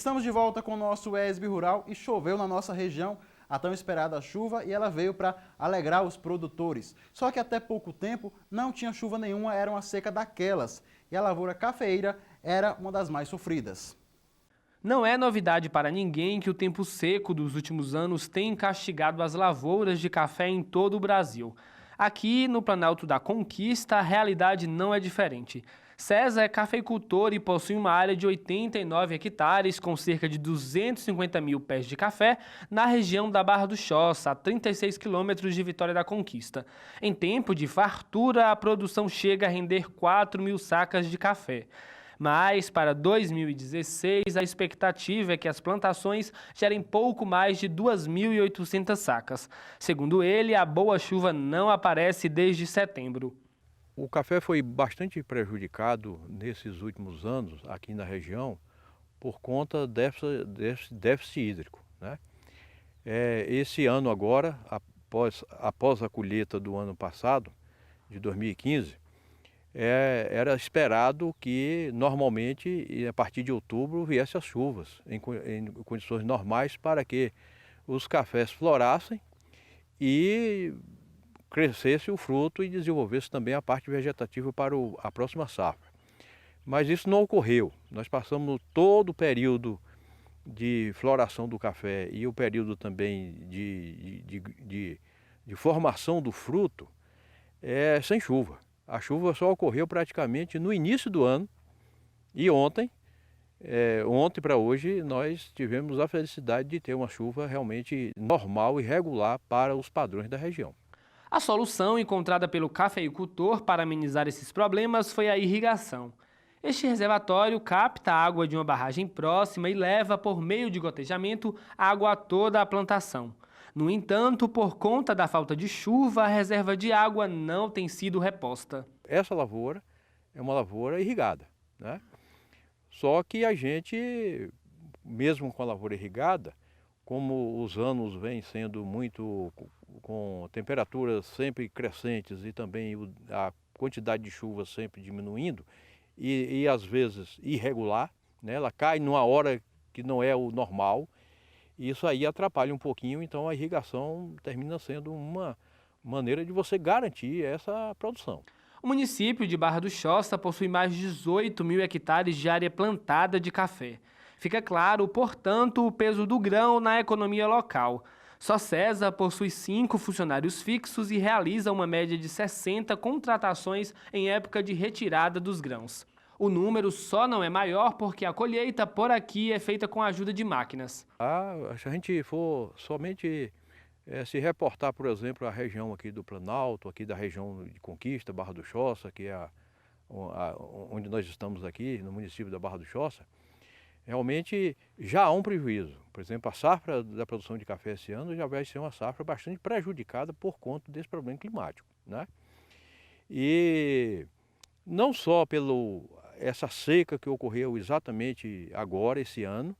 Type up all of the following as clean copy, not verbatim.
Estamos de volta com o nosso ESB Rural e choveu na nossa região a tão esperada chuva e ela veio para alegrar os produtores. Só que até pouco tempo não tinha chuva nenhuma, era uma seca daquelas. E a lavoura cafeeira era uma das mais sofridas. Não é novidade para ninguém que o tempo seco dos últimos anos tem castigado as lavouras de café em todo o Brasil. Aqui, no Planalto da Conquista, a realidade não é diferente. César é cafeicultor e possui uma área de 89 hectares com cerca de 250 mil pés de café na região da Barra do Choça, a 36 quilômetros de Vitória da Conquista. Em tempo de fartura, a produção chega a render 4 mil sacas de café. Mas, para 2016, a expectativa é que as plantações gerem pouco mais de 2.800 sacas. Segundo ele, a boa chuva não aparece desde setembro. O café foi bastante prejudicado nesses últimos anos aqui na região por conta desse déficit hídrico, né? Esse ano agora, após a colheita do ano passado, de 2015, era esperado que normalmente a partir de outubro viesse as chuvas em condições normais para que os cafés florassem e crescesse o fruto e desenvolvesse também a parte vegetativa para a próxima safra. Mas isso não ocorreu. Nós passamos todo o período de floração do café e o período também de formação do fruto sem chuva. A chuva só ocorreu praticamente no início do ano e ontem para hoje, nós tivemos a felicidade de ter uma chuva realmente normal e regular para os padrões da região. A solução encontrada pelo cafeicultor para amenizar esses problemas foi a irrigação. Este reservatório capta a água de uma barragem próxima e leva, por meio de gotejamento, água a toda a plantação. No entanto, por conta da falta de chuva, a reserva de água não tem sido reposta. Essa lavoura é uma lavoura irrigada, né? Só que a gente, mesmo com a lavoura irrigada, como os anos vêm sendo muito com temperaturas sempre crescentes e também a quantidade de chuva sempre diminuindo e às vezes irregular, né? Ela cai numa hora que não é o normal e isso aí atrapalha um pouquinho, então a irrigação termina sendo uma maneira de você garantir essa produção. O município de Barra do Choça possui mais de 18 mil hectares de área plantada de café. Fica claro, portanto, o peso do grão na economia local. Só César possui 5 funcionários fixos e realiza uma média de 60 contratações em época de retirada dos grãos. O número só não é maior porque a colheita por aqui é feita com a ajuda de máquinas. Se a gente for somente se reportar, por exemplo, a região aqui do Planalto, aqui da região de Conquista, Barra do Choça, que é onde nós estamos aqui, no município da Barra do Choça, realmente já há um prejuízo. Por exemplo, a safra da produção de café esse ano já vai ser uma safra bastante prejudicada por conta desse problema climático, né? E não só essa seca que ocorreu exatamente agora, esse ano,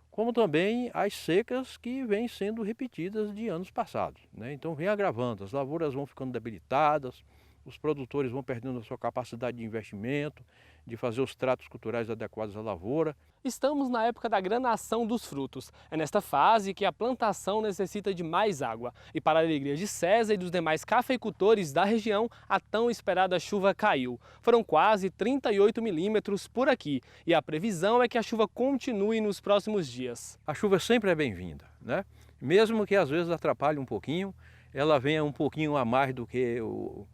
como também as secas que vêm sendo repetidas de anos passados, né? Então vem agravando, as lavouras vão ficando debilitadas, os produtores vão perdendo a sua capacidade de investimento, de fazer os tratos culturais adequados à lavoura. Estamos na época da granação dos frutos. É nesta fase que a plantação necessita de mais água. E para a alegria de César e dos demais cafeicultores da região, a tão esperada chuva caiu. Foram quase 38 milímetros por aqui. E a previsão é que a chuva continue nos próximos dias. A chuva sempre é bem-vinda, né? Mesmo que às vezes atrapalhe um pouquinho, ela venha um pouquinho a mais do que o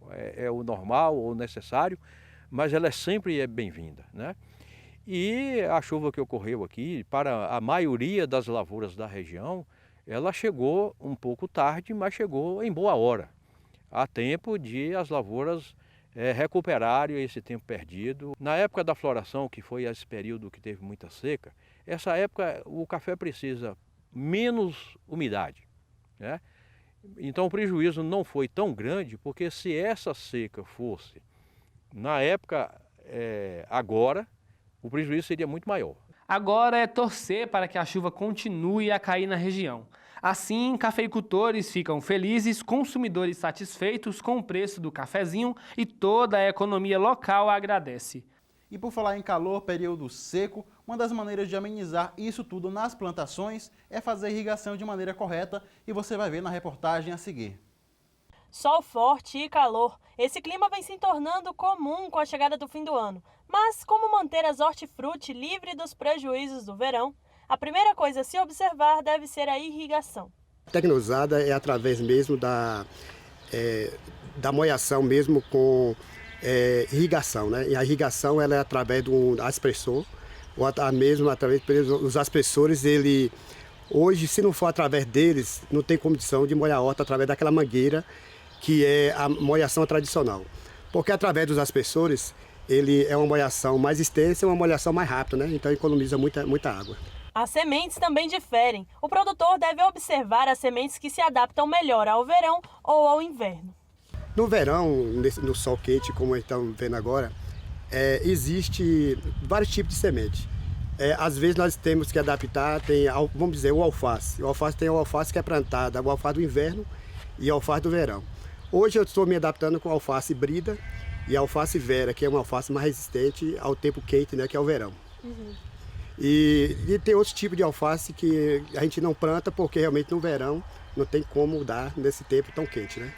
normal ou necessário, mas ela sempre é bem-vinda, né? E a chuva que ocorreu aqui, para a maioria das lavouras da região, ela chegou um pouco tarde, mas chegou em boa hora. Há tempo de as lavouras recuperarem esse tempo perdido. Na época da floração, que foi esse período que teve muita seca, essa época o café precisa menos umidade, né? Então o prejuízo não foi tão grande, porque se essa seca fosse na época agora, o prejuízo seria muito maior. Agora é torcer para que a chuva continue a cair na região. Assim, cafeicultores ficam felizes, consumidores satisfeitos com o preço do cafezinho e toda a economia local agradece. E por falar em calor, período seco, uma das maneiras de amenizar isso tudo nas plantações é fazer irrigação de maneira correta e você vai ver na reportagem a seguir. Sol forte e calor. Esse clima vem se tornando comum com a chegada do fim do ano. Mas como manter as hortifruti livres dos prejuízos do verão? A primeira coisa a se observar deve ser a irrigação. A técnica usada é através mesmo da molhação mesmo com irrigação, né? E a irrigação ela é através de um aspersor, ou mesmo através dos aspersores. Hoje, se não for através deles, não tem condição de molhar a horta através daquela mangueira, que é a molhação tradicional. Porque através dos aspersores, ele é uma molhação mais extensa e uma molhação mais rápida, né? Então economiza muita água. As sementes também diferem. O produtor deve observar as sementes que se adaptam melhor ao verão ou ao inverno. No verão, no sol quente, como estamos vendo agora, existe vários tipos de semente. Às vezes nós temos que adaptar, vamos dizer, o alface. O alface tem o alface que é plantada, o alface do inverno e o alface do verão. Hoje eu estou me adaptando com a alface brida e a alface vera, que é uma alface mais resistente ao tempo quente, né, que é o verão. Uhum. E tem outros tipos de alface que a gente não planta porque realmente no verão não tem como dar nesse tempo tão quente, né?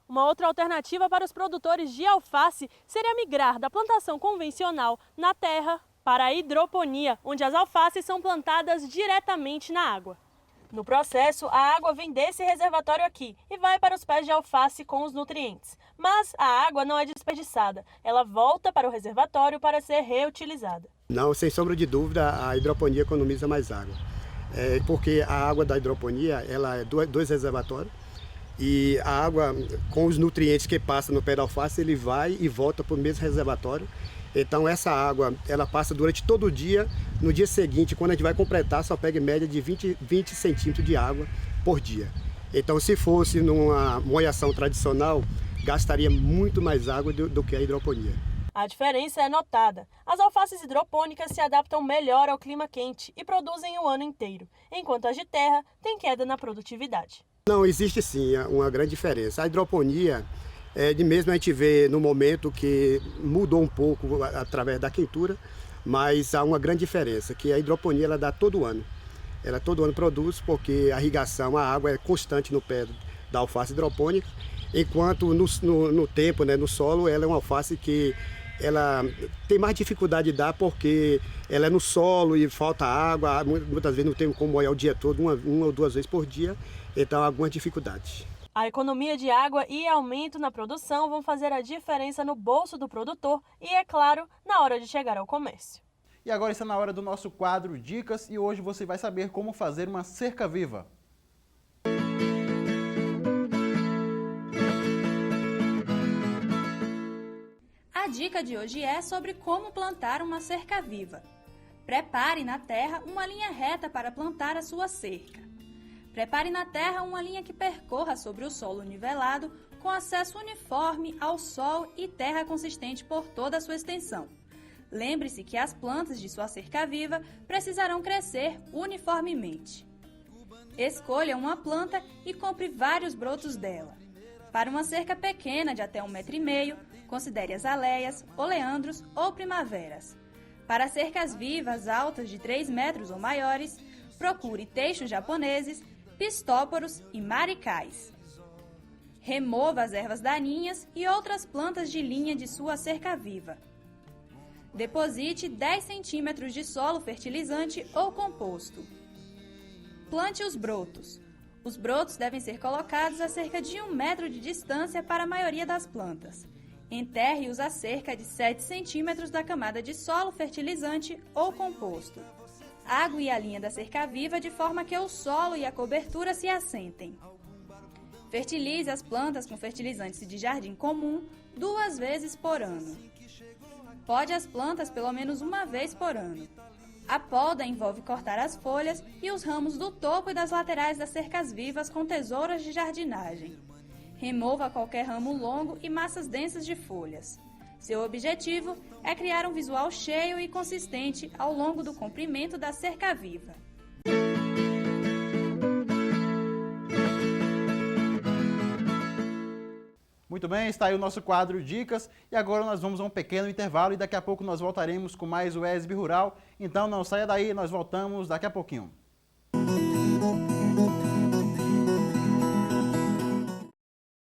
Uma outra alternativa para os produtores de alface seria migrar da plantação convencional na terra para a hidroponia, onde as alfaces são plantadas diretamente na água. No processo, a água vem desse reservatório aqui e vai para os pés de alface com os nutrientes. Mas a água não é desperdiçada, ela volta para o reservatório para ser reutilizada. Não, sem sombra de dúvida, a hidroponia economiza mais água. Porque a água da hidroponia, ela é dois reservatórios, e a água com os nutrientes que passa no pé da alface, ele vai e volta para o mesmo reservatório. Então essa água, ela passa durante todo o dia. No dia seguinte, quando a gente vai completar, só pega em média de 20 centímetros de água por dia. Então se fosse numa molhação tradicional, gastaria muito mais água do que a hidroponia. A diferença é notada. As alfaces hidropônicas se adaptam melhor ao clima quente e produzem o ano inteiro, enquanto as de terra têm queda na produtividade. Não, existe sim uma grande diferença. A hidroponia, de mesmo a gente vê no momento que mudou um pouco através da quentura, mas há uma grande diferença, que a hidroponia ela dá todo ano. Ela todo ano produz porque a irrigação, a água é constante no pé da alface hidropônica, enquanto no tempo, né, no solo, ela é uma alface que ela tem mais dificuldade de dar porque ela é no solo e falta água, muitas vezes não tem como molhar o dia todo, uma ou duas vezes por dia, então há algumas dificuldades. A economia de água e aumento na produção vão fazer a diferença no bolso do produtor e, é claro, na hora de chegar ao comércio. E agora está na hora do nosso quadro Dicas e hoje você vai saber como fazer uma cerca viva. A dica de hoje é sobre como plantar uma cerca viva. Prepare na terra uma linha reta para plantar a sua cerca. Prepare na terra uma linha que percorra sobre o solo nivelado, com acesso uniforme ao sol e terra consistente por toda a sua extensão. Lembre-se que as plantas de sua cerca viva precisarão crescer uniformemente. Escolha uma planta e compre vários brotos dela. Para uma cerca pequena de até 1,5 m, considere azaleias, oleandros ou primaveras. Para cercas vivas altas de 3 metros ou maiores, procure teixos japoneses, pistóporos e maricais. Remova as ervas daninhas e outras plantas de linha de sua cerca viva. Deposite 10 centímetros de solo fertilizante ou composto. Plante os brotos. Os brotos devem ser colocados a cerca de 1 metro de distância para a maioria das plantas. Enterre-os a cerca de 7 centímetros da camada de solo fertilizante ou composto. Ague a linha da cerca viva de forma que o solo e a cobertura se assentem. Fertilize as plantas com fertilizantes de jardim comum 2 vezes por ano. Pode as plantas pelo menos 1 vez por ano. A poda envolve cortar as folhas e os ramos do topo e das laterais das cercas vivas com tesouras de jardinagem. Remova qualquer ramo longo e massas densas de folhas. Seu objetivo é criar um visual cheio e consistente ao longo do comprimento da cerca viva. Muito Muito bem, está aí o nosso quadro Dicas e agora nós vamos a um pequeno intervalo e daqui a pouco nós voltaremos com mais o ESB Rural. Então não saia daí, nós voltamos daqui a pouquinho.